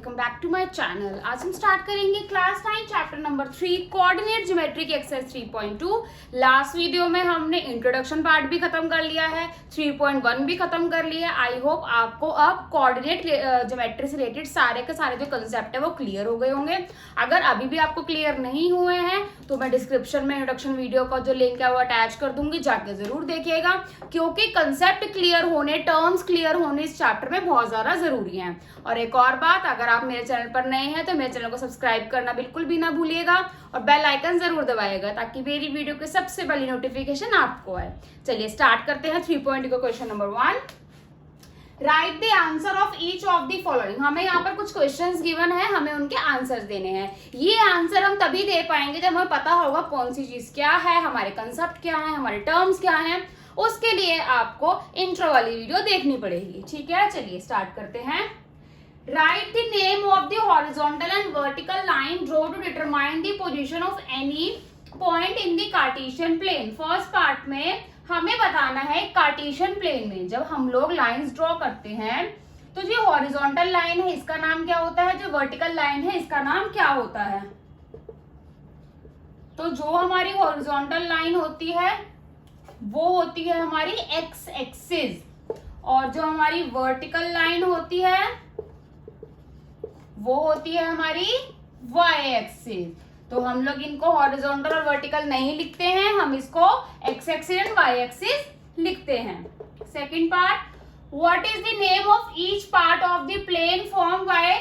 Welcome back to my channel. आज हम start करेंगे class 9 chapter number 3 coordinate geometry की एक्सरसाइज 3.2। लास्ट वीडियो में हमने इंट्रोडक्शन पार्ट भी खत्म कर लिया है, 3.1 भी खत्म कर लिया है। आई होप आपको अब कोऑर्डिनेट ज्योमेट्री से रिलेटेड सारे के सारे जो कंसेप्ट है वो क्लियर हो गए होंगे। अगर अभी भी आपको क्लियर नहीं हुए हैं तो मैं डिस्क्रिप्शन में इंट्रोडक्शन वीडियो का जो लिंक है वो अटैच कर दूंगी, जाके जरूर देखिएगा, क्योंकि कंसेप्ट क्लियर होने, टर्म्स क्लियर होने इस चैप्टर में बहुत ज्यादा जरूरी है। और एक और बात, अगर आप मेरे चैनल पर नए हैं तो मेरे चैनल को सब्सक्राइब करना बिल्कुल भी ना भूलिएगा और बेल आइकन जरूर दबाइएगा ताकि मेरी वीडियो की सबसे पहली नोटिफिकेशन आपको आए। चलिए स्टार्ट करते हैं 3.2 का question number 1। Right the answer of each of the following. हमें यहाँ पर कुछ क्वेश्चंस गिवन है, हमें उनके आंसर्स देने हैं। ये आंसर हम तभी दे पाएंगे जब हमें पता होगा कौन सी चीज क्या है, हमारे कंसेप्ट क्या है, हमारे टर्म्स क्या हैं। उसके लिए आपको इंट्रो वाली वीडियो देखनी पड़ेगी, ठीक है। चलिए स्टार्ट करते हैं। Write the name of the horizontal and vertical line drawn to determine the position of any point in the Cartesian plane। First part में हमें बताना है कार्टेशियन प्लेन में जब हम लोग लाइंस ड्रॉ करते हैं तो जो हॉरिजॉन्टल लाइन है इसका नाम क्या होता है, जो वर्टिकल लाइन है इसका नाम क्या होता है। तो जो हमारी हॉरिजॉन्टल लाइन होती है वो होती है हमारी एक्स एक्सिस और जो हमारी वर्टिकल लाइन होती है वो होती है हमारी वाई एक्सिस। तो हम लोग इनको हॉरिजॉन्टल और वर्टिकल नहीं लिखते हैं, हम इसको X axis and Y axis लिखते हैं। Second part, what is the name of each part of the plane form by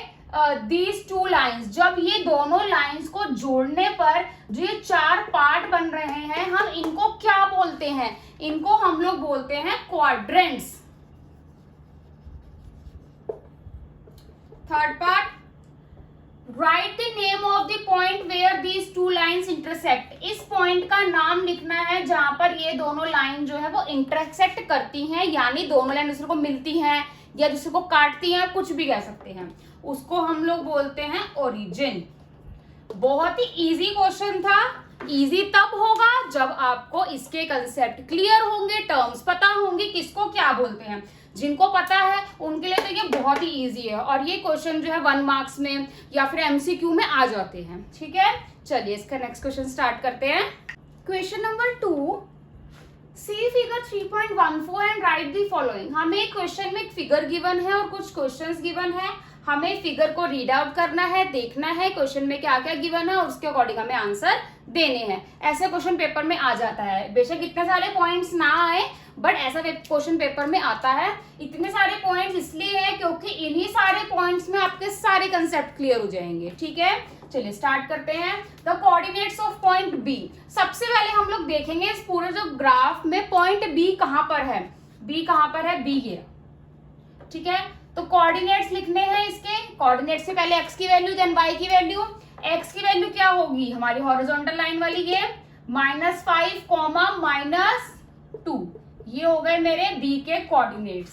these two lines. जब ये दोनों लाइंस को जोड़ने पर जो ये चार पार्ट बन रहे हैं हम इनको क्या बोलते हैं, इनको हम लोग बोलते हैं quadrants. Third part, write the name of the point where these two lines intersect. इस पॉइंट का नाम लिखना है जहां पर ये दोनों लाइन जो है वो इंटरसेक्ट करती हैं, यानी दोनों लाइन दूसरे को मिलती हैं या दूसरे को काटती हैं, कुछ भी कह सकते हैं, उसको हम लोग बोलते हैं ओरिजिन। बहुत ही इजी क्वेश्चन था। इजी तब होगा जब आपको इसके कंसेप्ट क्लियर होंगे, टर्म्स पता होंगे, किसको क्या बोलते हैं। जिनको पता है उनके लिए तो ये बहुत ही इजी है और ये क्वेश्चन जो है 1 मार्क्स में या फिर एमसीक्यू में आ जाते हैं, ठीक है। चलिए इसका नेक्स्ट क्वेश्चन स्टार्ट करते हैं। Question number 2, see figure 3.14 and write the following. हमें क्वेश्चन में एक फिगर गिवन है और कुछ क्वेश्चंस गिवन है, हमें फिगर को रीड आउट करना है, देखना है क्वेश्चन में क्या क्या गिवन है और उसके अकॉर्डिंग हमें आंसर देने हैं। ऐसे क्वेश्चन पेपर में आ जाता है, बेशक इतने सारे पॉइंट्स ना आए बट ऐसा क्वेश्चन पेपर में आता है। इतने सारे पॉइंट्स इसलिए है क्योंकि इन्हीं सारे पॉइंट्स में आपके सारे कंसेप्ट क्लियर हो जाएंगे, ठीक है। चलिए स्टार्ट करते हैं। The coordinates of point B. सबसे पहले हम लोग देखेंगे इस पूरे जो ग्राफ में पॉइंट बी कहां पर है। बी कहां पर है, बी ये, ठीक है। तो कोऑर्डिनेट्स लिखने हैं इसके। कोऑर्डिनेट्स से पहले एक्स की वैल्यू देन वाई की वैल्यू। एक्स की वैल्यू क्या होगी हमारी हॉरिजॉन्टल लाइन वाली, ये -5, -2। ये हो गए मेरे बी के coordinates.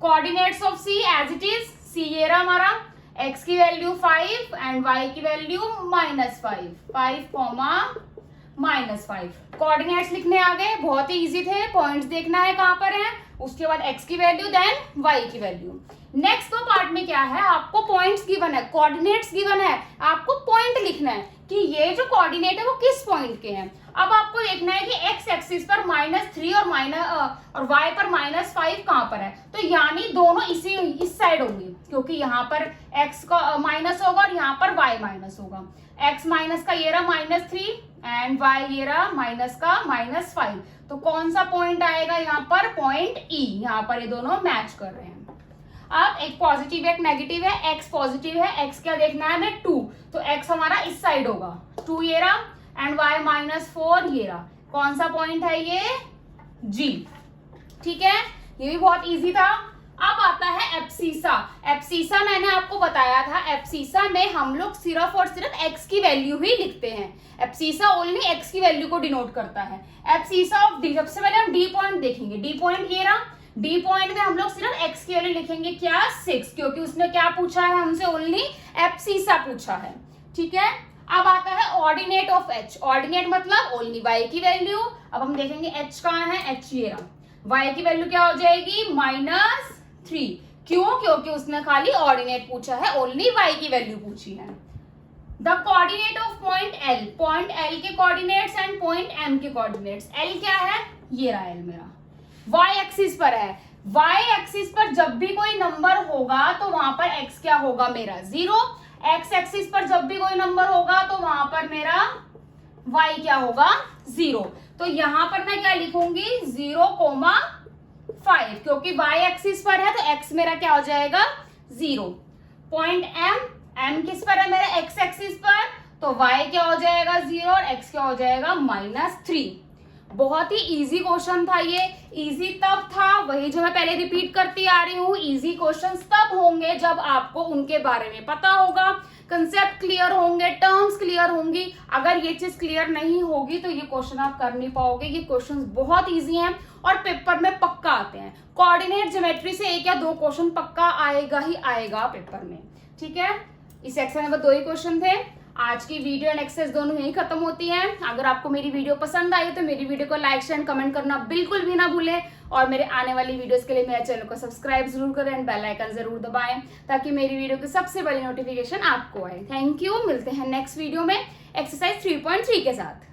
Coordinates of C as it is, C ये रहा हमारा, एक्स की वैल्यू 5 एंड वाई की वैल्यू -5, 5, -5। कोऑर्डिनेट्स लिखने आ गए, बहुत ही इजी थे। पॉइंट्स देखना है कहां पर है, उसके बाद एक्स की वैल्यू देन वाई की वैल्यू। नेक्स्ट तो पार्ट में क्या है, आपको पॉइंट्स गिवन है, कोऑर्डिनेट्स गिवन है, आपको पॉइंट लिखना है कि ये जो कोऑर्डिनेट है वो किस पॉइंट के हैं। अब आपको देखना है कि एक्स एक्सिस पर -3 और वाई पर -5 कहां पर है। तो यानी दोनों इस साइड होंगे क्योंकि यहाँ पर एक्स का माइनस होगा और यहाँ पर वाई माइनस होगा। एक्स माइनस का ये रहा -3 एंड वाई ये रहा माइनस का -5। तो कौन सा पॉइंट आएगा यहाँ पर, पॉइंट ई। यहाँ पर ये दोनों मैच कर रहे हैं। अब एक पॉजिटिव है एक नेगेटिव है, एक्स पॉजिटिव है, एक्स क्या देखना है हमें 2, तो एक्स हमारा इस साइड होगा, 2 ये रहा एंड वाई -4 ये रहा। कौन सा पॉइंट है ये, जी, ठीक है। ये भी बहुत इजी था। अब आता है एब्सिसा। एब्सिसा मैंने आपको बताया था, एब्सिसा में हम लोग सिर्फ और सिर्फ एक्स की वैल्यू ही लिखते हैं। एब्सिसा ओनली एक्स की वैल्यू को डिनोट करता है। एब्सिसा ऑफ डी, सबसे पहले हम डी पॉइंट देखेंगे। डी पॉइंट ये रहा, डी पॉइंट में हम लोग सिर्फ एक्स की वैल्यू लिखेंगे, क्या 6, क्योंकि उसने क्या पूछा है हमसे, ओनली एब्सिसा पूछा है, ठीक है। अब आता है ऑर्डिनेट ऑफ एच। ऑर्डिनेट मतलब ओनली वाई की वैल्यू। अब हम देखेंगे एच कहाँ है, एच ये रहा, वाई की वैल्यू क्या हो जाएगी -3, क्यों? क्योंकि उसने खाली ऑर्डिनेट पूछा है, ओनली y की वैल्यू पूछी है। The coordinate of point L, point L के कोऑर्डिनेट्स एंड पॉइंट M के कोऑर्डिनेट्स। L क्या है? ये रहा L मेरा, y एक्सिस पर है। y एक्सिस पर जब भी कोई नंबर होगा तो वहां पर x क्या होगा मेरा? 0। x एक्सिस पर जब भी कोई नंबर होगा तो वहां पर मेरा y क्या होगा? 0। तो यहां पर मैं क्या लिखूंगी? 0,5, क्योंकि y एक्सिस पर है तो x मेरा क्या हो जाएगा? 0। पॉइंट M किस पर है मेरा? x एक्सिस पर, तो y क्या हो जाएगा? 0 और x क्या हो जाएगा? -3। बहुत ही इजी क्वेश्चन था ये। इजी तब था, वही जो मैं पहले रिपीट करती आ रही हूँ, इजी क्वेश्चंस तब होंगे जब आपको उनके बारे में पता होगा, कंसेप्ट क्लियर होंगे, टर्म्स क्लियर होंगी। अगर ये चीज क्लियर नहीं होगी तो ये क्वेश्चन आप कर नहीं पाओगे। ये क्वेश्चंस बहुत इजी हैं और पेपर में पक्का आते हैं। कोऑर्डिनेट ज्योमेट्री से 1 या 2 क्वेश्चन पक्का आएगा ही आएगा पेपर में, ठीक है। इस सेक्शन में बस 2 ही क्वेश्चन थे। आज की वीडियो एंड एक्सरसाइज दोनों यही खत्म होती हैं। अगर आपको मेरी वीडियो पसंद आई तो मेरी वीडियो को लाइक शेयर कमेंट करना बिल्कुल भी ना भूलें, और मेरे आने वाली वीडियोस के लिए मेरे चैनल को सब्सक्राइब जरूर करें एंड बेल आइकन जरूर दबाएं, ताकि मेरी वीडियो की सबसे बड़ी नोटिफिकेशन आपको आए। थैंक यू, मिलते हैं नेक्स्ट वीडियो में एक्सरसाइज 3.3 के साथ।